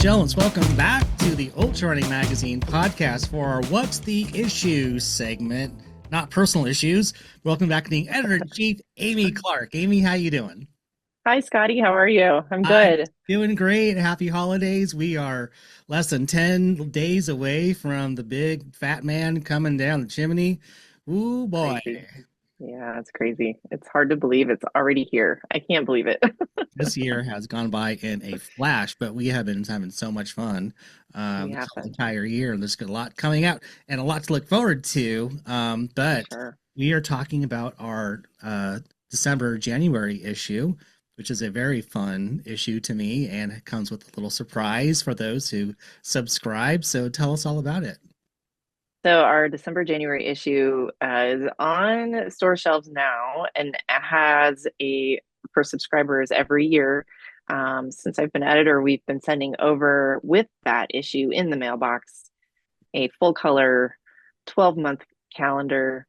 gentlemen, welcome back to the UltraRunning Magazine podcast for our What's the Issue segment, not personal issues. Welcome back to the editor-in-chief, Amy Clark. Amy, how you doing? Hi, Scotty. How are you? I'm good. Doing great. Happy holidays. We are less than 10 days away from the big fat man coming down the chimney. Ooh, boy. Crazy. Yeah, it's crazy. It's hard to believe it's already here. I can't believe it. This year has gone by in a flash, but we have been having so much fun We this have whole been, entire year. And there's a lot coming out and a lot to look forward to. for But sure. we are talking about our December, January issue, which is a very fun issue to me, and it comes with a little surprise for those who subscribe. So tell us all about it. So our December, January issue is on store shelves now and has for subscribers every year. Since I've been editor, we've been sending over with that issue in the mailbox a full color 12-month calendar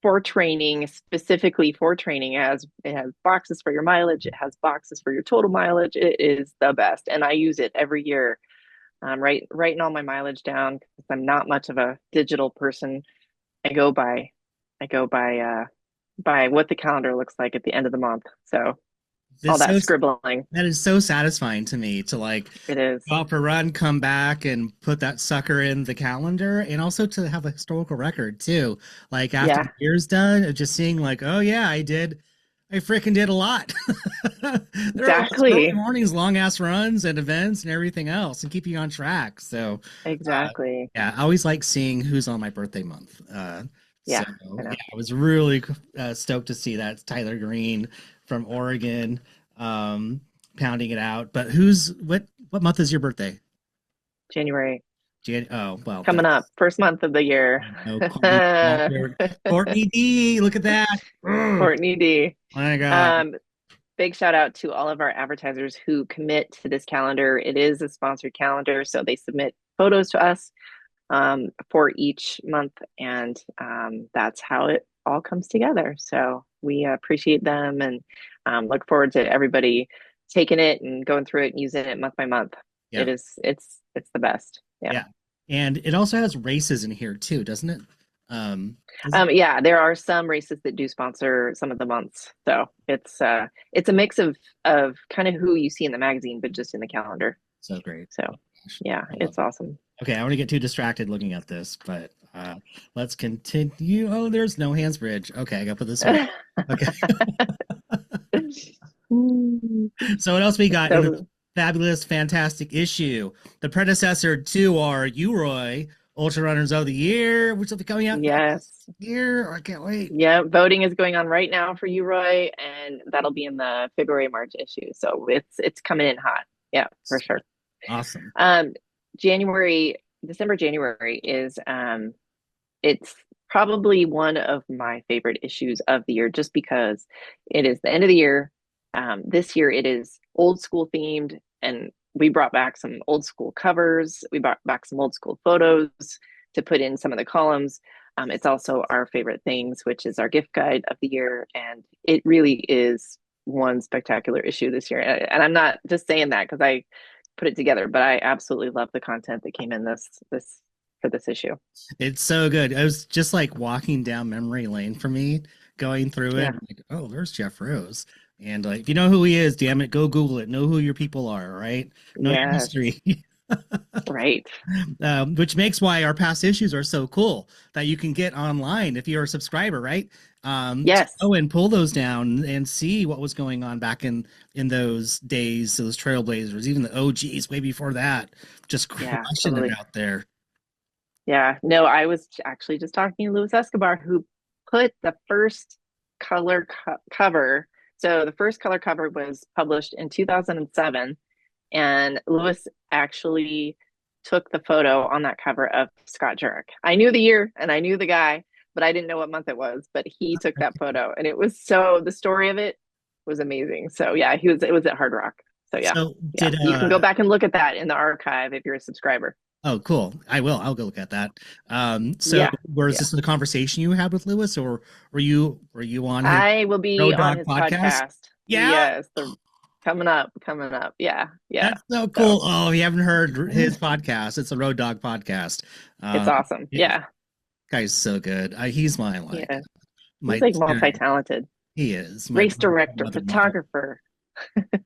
for training, specifically for training. It has boxes for your mileage, it has boxes for your total mileage. It is the best, and I use it every year. Writing all my mileage down because I'm not much of a digital person. I go by by what the calendar looks like at the end of the month. So all This that so scribbling, That is so satisfying to me to like it is. go out for a run, come back, and put that sucker in the calendar, and also to have a historical record too. Like after the Yeah, year's done, of just seeing like, oh yeah, I freaking did a lot. There are those early exactly. mornings, long ass runs and events and everything else, and keep you on track. So, uh, Exactly. yeah, I always like seeing who's on my birthday month. So Yeah, I yeah, know. I was really stoked to see that. It's Tyler Green from Oregon, um, pounding it out. But what month is your birthday? January Oh well, coming up, first month of the year. no, Courtney D. Look at that. Ugh, Courtney D. my God. Um, Big shout out to all of our advertisers who commit to this calendar. It is a sponsored calendar, so they submit photos to us for each month, and that's how it all comes together. So we appreciate them and look forward to everybody taking it and going through it and using it month by month. Yeah, It's the best. Yeah. yeah, and it also has races in here too, doesn't it? Does it? Yeah, there are some races that do sponsor some of the months. So it's a mix of kind of who you see in the magazine, but just in the calendar. So great. So Oh, gosh, yeah, I love it's it. awesome. Okay, I want to get too distracted looking at this, but let's continue. Oh, there's no hands bridge. Okay, I gotta put this away. Okay. So what else we got in this So fabulous, fantastic issue? The predecessor to our UROY Ultra Runners of the Year, which will be coming out next yes. year. I can't wait. Yeah, voting is going on right now for you, Roy, and that'll be in the February March issue. So it's coming in hot. Yeah, for sure. Awesome. Um, January, December, January is it's probably one of my favorite issues of the year just because it is the end of the year. This year it is old school themed, and we brought back some old school covers. We brought back some old school photos to put in some of the columns. It's also our favorite things, which is our gift guide of the year. And it really is one spectacular issue this year. And I'm not just saying that because I put it together, but I absolutely love the content that came in this for this issue. It's so good. It was just like walking down memory lane for me, going through it. Yeah. Like, oh, there's Jeff Rose. And like, if you know who he is, damn it, go Google it. Know who your people are, right? Know your Yes. history. Right. Which makes why our past issues are so cool that you can get online if you're a subscriber, right? To Yes. go and pull those down and see what was going on back in those days, those trailblazers, even the OGs way before that, just Yeah, crushing it totally. out there. Yeah. No, I was actually just talking to Louis Escobar, who put the first cover. So the first color cover was published in 2007, and Louis actually took the photo on that cover of Scott Jurek. I knew the year and I knew the guy, but I didn't know what month it was. But he took that photo, and it was so the story of it was amazing. So yeah, it was at Hard Rock. So yeah, So yeah, did you can go back and look at that in the archive if you're a subscriber. oh, cool. I will. I'll go look at that. So Yeah, was yeah. this the conversation you had with Lewis, or were you on his I will be Road on Dog his podcast? podcast. Yeah. Yes, Coming up, coming up. Yeah, yeah. That's so So cool. Oh, if you haven't heard his podcast, it's a Road Dog podcast. it's awesome. Yeah, Yeah, guy's so good. He's my yeah. He's my like spirit. multi-talented. He is my Race director, mother mother. photographer.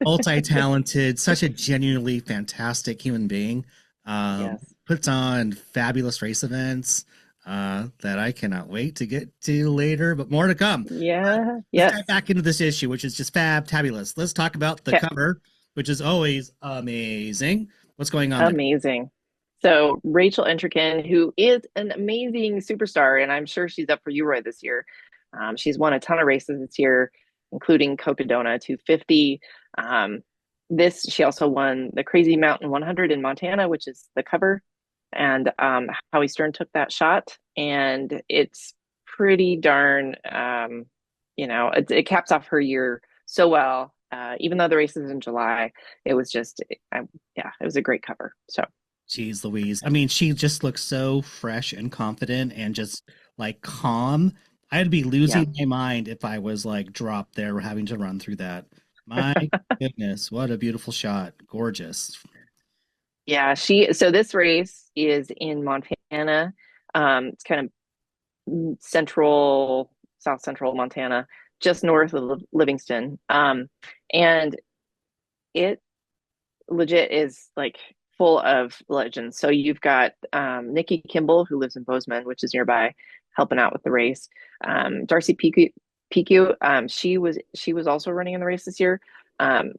Multi-talented, such a genuinely fantastic human being. Yes. Puts on fabulous race events that I cannot wait to get to later, but more to come. Yeah. Let's dive Yes. back into this issue, which is just fabulous. Let's talk about the Okay. cover, which is always amazing. What's going on there? Amazing. So Rachel Entrekin, who is an amazing superstar, and I'm sure she's up for UROY this year. She's won a ton of races this year, including Cocodona 250. This she also won the Crazy Mountain 100 in Montana, which is the cover. And Howie Stern took that shot, and it's pretty darn. It caps off her year so well. Even though the race is in July, it was just yeah, it was a great cover. So Jeez Louise. I mean, she just looks so fresh and confident and just like calm. I'd be yeah, losing my mind if I was like dropped there having to run through that. My goodness, what a beautiful shot. Gorgeous. yeah. So this race is in Montana. It's kind of central, south central Montana, just north of Livingston. And it legit is like full of legends. So you've got Nikki Kimball, who lives in Bozeman, which is nearby, helping out with the race. Darcy PQ, she was also running in the race this year.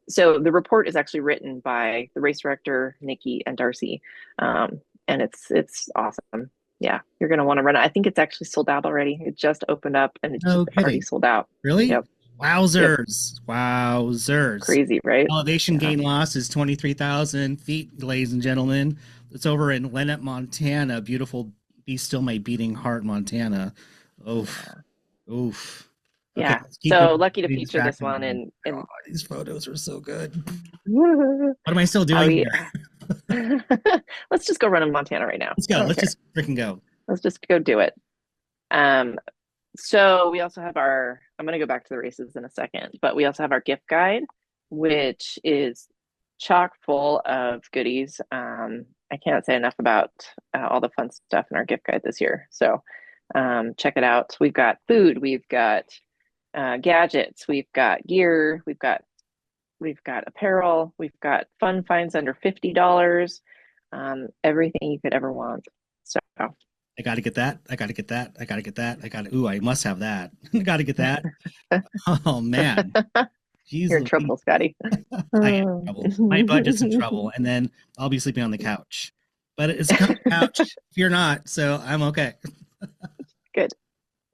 So the report is actually written by the race director, Nikki and Darcy, and it's awesome. Yeah, you're gonna want to run it. I think it's actually sold out already. It just opened up and it's just No already kidding. sold out. Really? Yep, yep, Wowzers. Wowzers. crazy, right? Elevation Yeah, gain loss is 23,000 feet, ladies and gentlemen. It's over in Lennett, Montana. Beautiful, Be Still My Beating Heart, Montana. Oof. yeah, Oof. Okay, yeah. let's keep So going. lucky to Getting feature this distracted one, again. and God, these photos are so good. What am I still doing Howie. here? Let's just go run in Montana right now. Let's I go. don't Let's care. just freaking go. Let's just go do it. Um, so we also have I'm going to go back to the races in a second, but we also have our gift guide, which is chock full of goodies. I can't say enough about all the fun stuff in our gift guide this year. So check it out. We've got food, we've got gadgets, we've got gear, we've got apparel, we've got fun finds under $50, everything you could ever want. So I got to get that. I got to get that. I got to get that. I got to, ooh, I must have that. I got to get that. Oh, man. Jeez you're in Louise. trouble, Scotty. I am in trouble. My budget's in trouble. And then I'll be sleeping on the couch. But it's a comfy couch if you're not. So I'm okay. Good.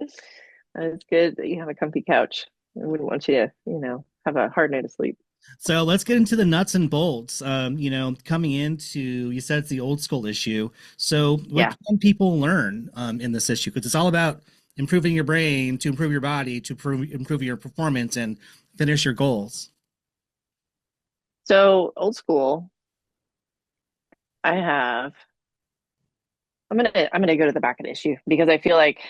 It's good that you have a comfy couch. I wouldn't want you to, have a hard night of sleep. So let's get into the nuts and bolts. Coming into, you said it's the old school issue. So what Yeah. can people learn in this issue? Because it's all about improving your brain to improve your body, to improve your performance and finish your goals. So old school, I have. I'm gonna go to the back of the issue because I feel like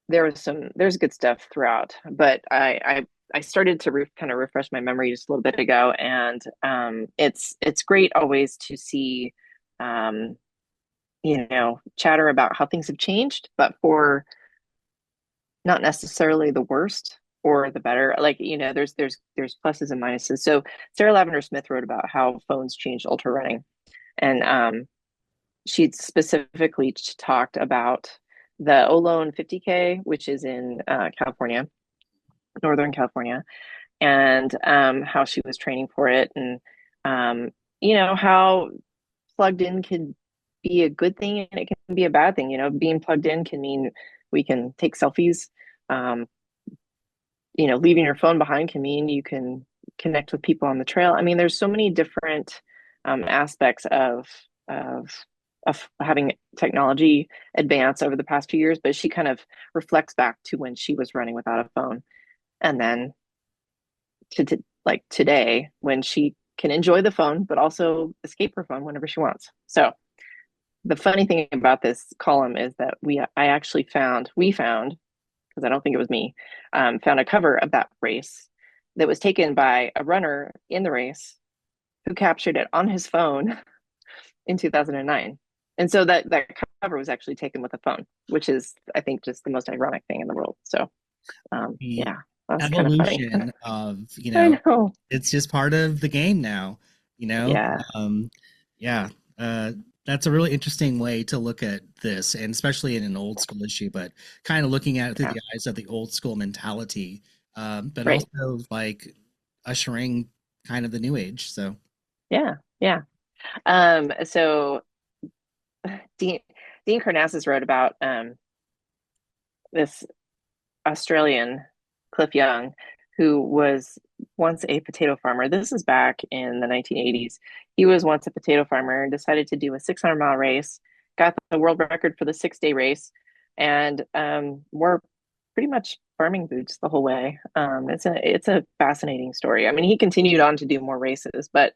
there's good stuff throughout, but I started to kind of refresh my memory just a little bit ago, and it's great always to see um, chatter about how things have changed, but for not necessarily the worst or the better. Like, there's pluses and minuses. So Sarah Lavender Smith wrote about how phones changed ultra running, and she specifically talked about the Olone 50K, which is in California, Northern California, and how she was training for it, and how plugged in can be a good thing and it can be a bad thing. Being plugged in can mean we can take selfies. Um, Leaving your phone behind can mean you can connect with people on the trail. I mean, there's so many different aspects of of having technology advance over the past few years, but she kind of reflects back to when she was running without a phone, and then to like today when she can enjoy the phone but also escape her phone whenever she wants. So the funny thing about this column is that we found, because I don't think it was me, found a cover of that race that was taken by a runner in the race who captured it on his phone in 2009. And so that cover was actually taken with a phone, which is, I think, just the most ironic thing in the world. So, The yeah, that was kind of funny. evolution of, I know. it's just part of the game now, you know? Yeah, Yeah. Uh, that's a really interesting way to look at this, and especially in an old school issue, but kind of looking at it through yeah, the eyes of the old school mentality, but right. also like ushering kind of the new age. So, Yeah, yeah. So Dean Dean Karnazes wrote about this Australian, Cliff Young, who was once a potato farmer. This is back in the 1980s. He was once a potato farmer and decided to do a 600-mile race, got the world record for the 6-day race, and wore pretty much farming boots the whole way. It's a fascinating story. I mean, he continued on to do more races, but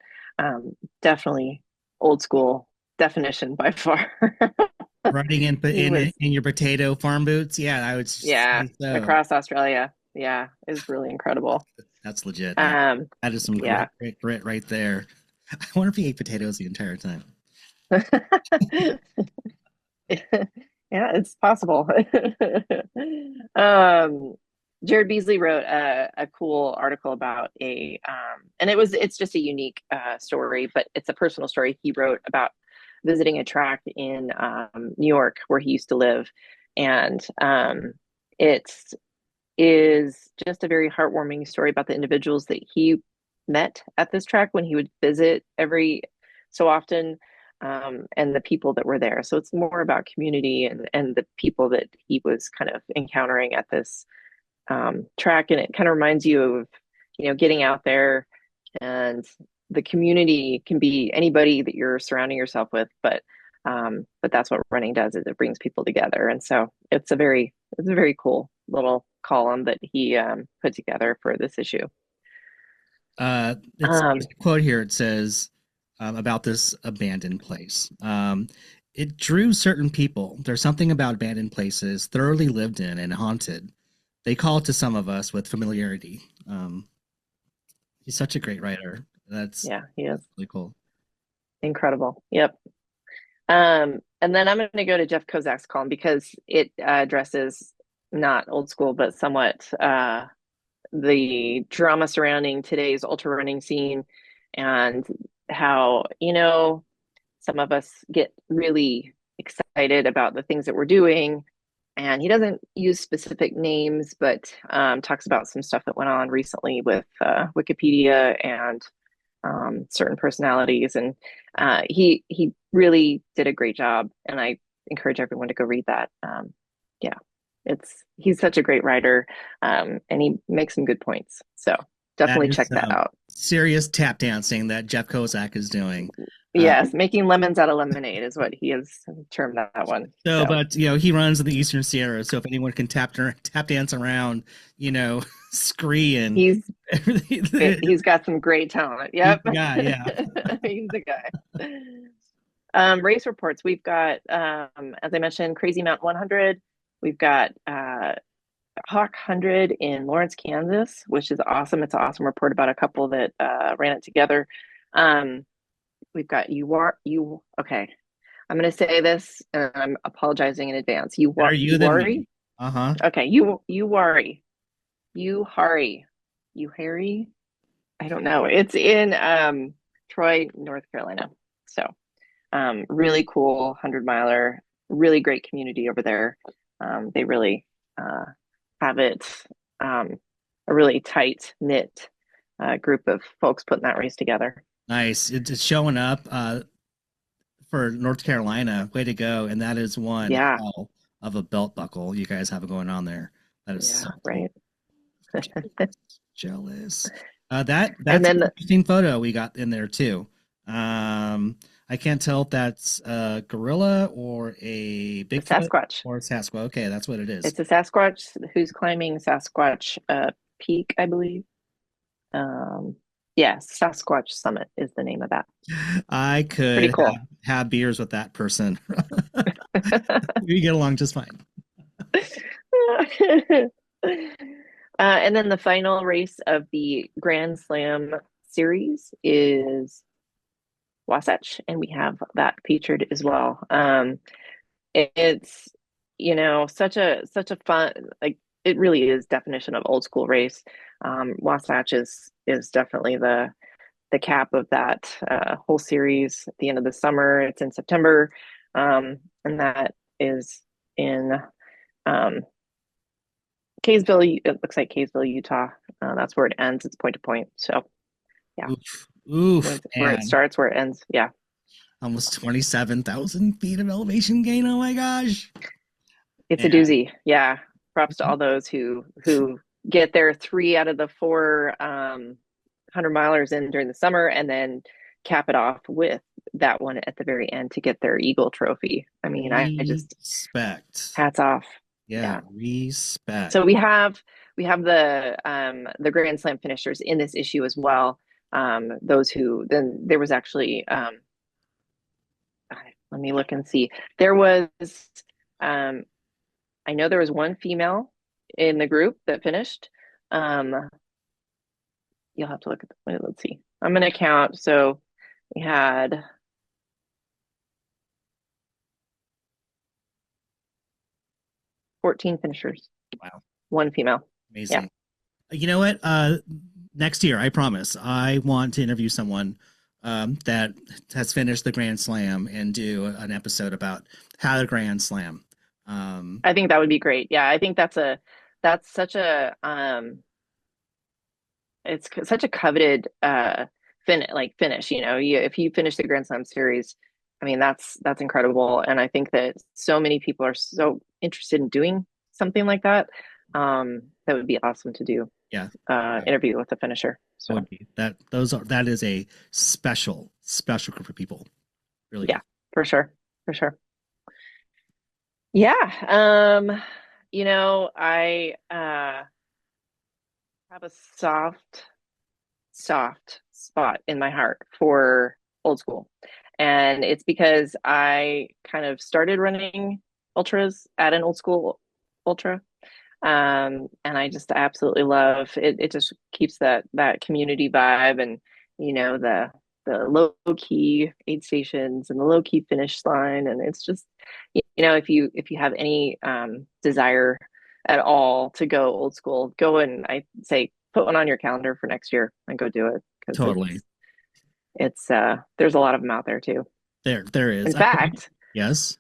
definitely old school definition by far. riding in He was, in your potato farm boots, yeah, I would yeah, say so. across Australia. Yeah, it was really incredible. That's legit, man. Um, That is some yeah. grit right there. I wonder if he ate potatoes the entire time. Yeah, it's possible. um, Jared Beasley wrote a cool article about and it's just a unique story, but it's a personal story he wrote about visiting a track in New York where he used to live, and it is just a very heartwarming story about the individuals that he met at this track when he would visit every so often, and the people that were there. So it's more about community and the people that he was kind of encountering at this track. And it kind of reminds you of, getting out there, and the community can be anybody that you're surrounding yourself with, but that's what running does, is it brings people together. And so it's a very cool little column that he put together for this issue. There's Um, a quote here. It says about this abandoned place. It drew certain people. There's something about abandoned places, thoroughly lived in and haunted. They call to some of us with familiarity. He's such a great writer. yeah, he is Really cool. incredible. Yep. And then I'm going to go to Jeff Kozak's column because it addresses not old school, but somewhat the drama surrounding today's ultra running scene, and how, some of us get really excited about the things that we're doing. And he doesn't use specific names, but talks about some stuff that went on recently with Wikipedia and certain personalities. And he really did a great job, and I encourage everyone to go read that. Yeah, he's such a great writer, and he makes some good points. So That definitely is check that some out. serious tap dancing that Jeff Kozak is doing. Uh, Yes, making lemons out of lemonade is what he has termed that one. so, So but he runs in the Eastern Sierra. So if anyone can tap dance around, scree and he's everything, he's got some great talent. he's Yep, the guy. Yeah. he's the guy. Race reports. We've got, as I mentioned, Crazy Mountain 100. We've got Hawk 100 in Lawrence, Kansas, which is awesome. It's an awesome report about a couple that ran it together. Um, we've got you. Okay, I'm going to say this, and I'm apologizing in advance. Better you You than me. worry. Uh huh. Okay, you worry. You hurry. You hurry. I don't know. It's in Troy, North Carolina. So really cool 100-miler, really great community over there. They really uh, have it, a really tight knit group of folks putting that race together. Nice. It's showing up for North Carolina. Way to go! And that is one Yeah, hell of a belt buckle you guys have going on there. That is yeah, so cool. right. Jealous. And That's an then interesting photo we got in there too. I can't tell if that's a gorilla or a the Bigfoot Sasquatch. or a Sasquatch. Okay, that's what it is. It's a Sasquatch who's climbing Sasquatch Peak, I believe. Um, yeah, Sasquatch Summit is the name of that. I Pretty could cool. have beers with that person. We get along just fine. And then the final race of the Grand Slam series is Wasatch, and we have that featured as well. It's such a fun, like, it really is definition of old school race. Wasatch is definitely the cap of that whole series at the end of the summer. It's in September, and that is in um, Kaysville. It looks like Kaysville, Utah. That's where it ends. It's point to point. So yeah, Oof, oof, where it man. starts, where it ends. Yeah, Almost 27,000 feet of elevation gain. Oh my gosh. it's a Man. doozy. Yeah, props to all those who get their 3 out of the 4 100 milers in during the summer, and then cap it off with that one at the very end to get their Eagle trophy. I mean, I just Respect. hats off. Yeah, Yeah. respect. So we have the Grand Slam finishers in this issue as well. Those who then there was actually let me look and see. There was um, I know there was one female in the group that finished. Um, you'll have to look at let's see. I'm gonna count. So we had 14 finishers, Wow, one female. Yeah. amazing. You know what? Next year, I promise, I want to interview someone that has finished the Grand Slam and do an episode about how the Grand Slam. Um, I think that would be great. Yeah, I think that's such a it's such a coveted finish. If you finish the Grand Slam series, I mean that's incredible, and I think that so many people are so interested in doing something like that. That would be awesome to do. yeah, yeah, Interview with a finisher. that So would be that. That is a special, special group of people. Really yeah, is. for sure, for sure. Yeah. I have a soft spot in my heart for old school. And it's because I kind of started running ultras at an old school ultra. And I just absolutely love it. It just keeps that community vibe, and the low key aid stations and the low key finish line. And it's just, if you have any desire at all to go old school, go and I say put one on your calendar for next year and go do it, because Totally. it's there's a lot of them out there too. There is. In fact, Yes.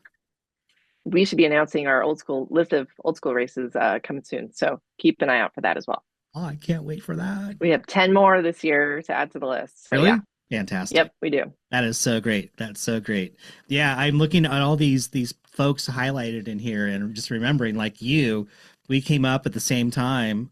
we should be announcing our old school list of old school races coming soon. So keep an eye out for that as well. Oh, I can't wait for that. We have 10 more this year to add to the list. So yeah. Really? Fantastic. Yep, we do. That is so great. That's so great. Yeah, I'm looking at all these folks highlighted in here and just remembering like you, we came up at the same time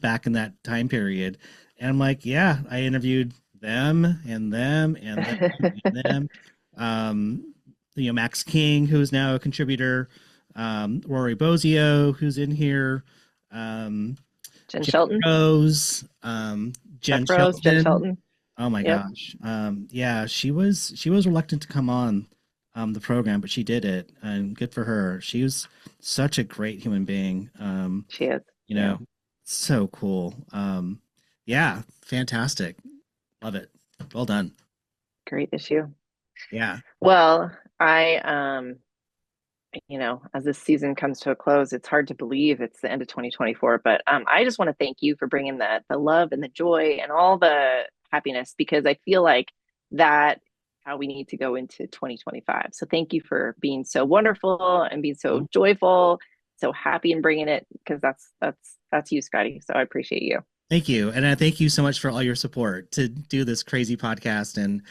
back in that time period. And I'm like, yeah, I interviewed them and them and them and them. Max King, who's now a contributor, Rory Bozio, who's in here, um, Jen Jeff Shelton, Rose, Jen Jeff Rose, Jen Shelton. Shelton. Oh my Yep, gosh. Yeah, she was reluctant to come on the program, but she did it, and good for her. She was such a great human being. she is. You Yeah, know, so cool. Yeah, fantastic. Love it. Well done. great issue. Yeah. Well, as this season comes to a close, it's hard to believe it's the end of 2024. But I just want to thank you for bringing the love and the joy and all the happiness, because I feel like that how we need to go into 2025. So thank you for being so wonderful and being so joyful, so happy and bringing it, because that's you, Scotty. So I appreciate you. Thank you. And I thank you so much for all your support to do this crazy podcast. And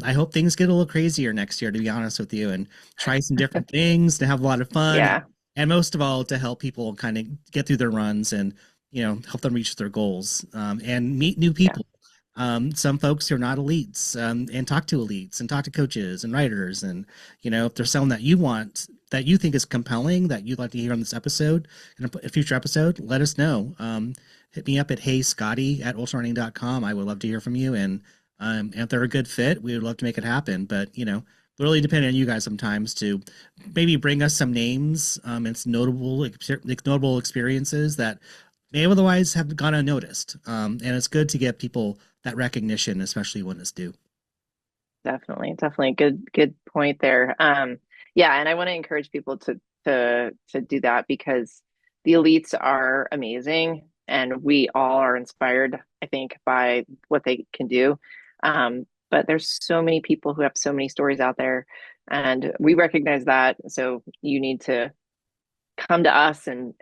I hope things get a little crazier next year, to be honest with you, and try some different things to have a lot of fun. Yeah, And most of all, to help people kind of get through their runs and, help them reach their goals and meet new yeah, people. Some folks who are not elites and talk to elites and talk to coaches and writers. And, if there's someone that you want, that you think is compelling, that you'd like to hear on this episode, in a future episode, let us know. Hit me up at heyscotty@ultrarunning.com. I would love to hear from you. And if they're a good fit, we would love to make it happen. But, really depend on you guys sometimes to maybe bring us some names and some notable experiences that may otherwise have gone unnoticed. And it's good to get people that recognition, especially when it's due. Definitely. Good point there. Yeah, and I want to encourage people to do that because the elites are amazing and we all are inspired, I think, by what they can do. But there's so many people who have so many stories out there, and we recognize that. So you need to come to us and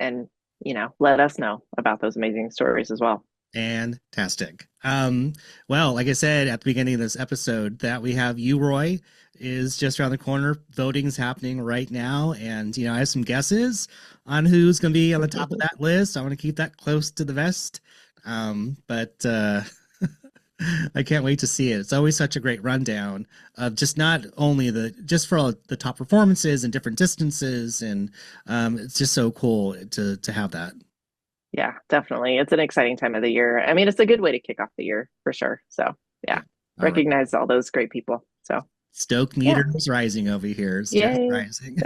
let us know about those amazing stories as well. Fantastic. Well, like I said at the beginning of this episode, that we have you, Roy, is just around the corner. Voting's happening right now, and I have some guesses on who's going to be on the top of that list. I want to keep that close to the vest, but I can't wait to see it. It's always such a great rundown of just not only just for all the top performances and different distances, and it's just so cool to have that. Yeah, definitely. It's an exciting time of the year. I mean, it's a good way to kick off the year for sure. So, Yeah. yeah, All right. recognize all those great people. So, Stoke yeah, meters rising over here. It's just yay. rising.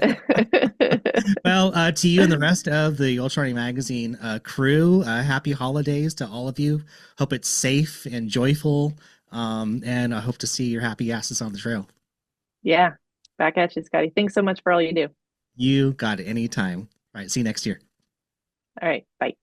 Well, to you and the rest of the UltraRunning Magazine crew, happy holidays to all of you. Hope it's safe and joyful. And I hope to see your happy asses on the trail. Yeah, back at you, Scotty. Thanks so much for all you do. You got it anytime. All right. See you next year. All right, bye.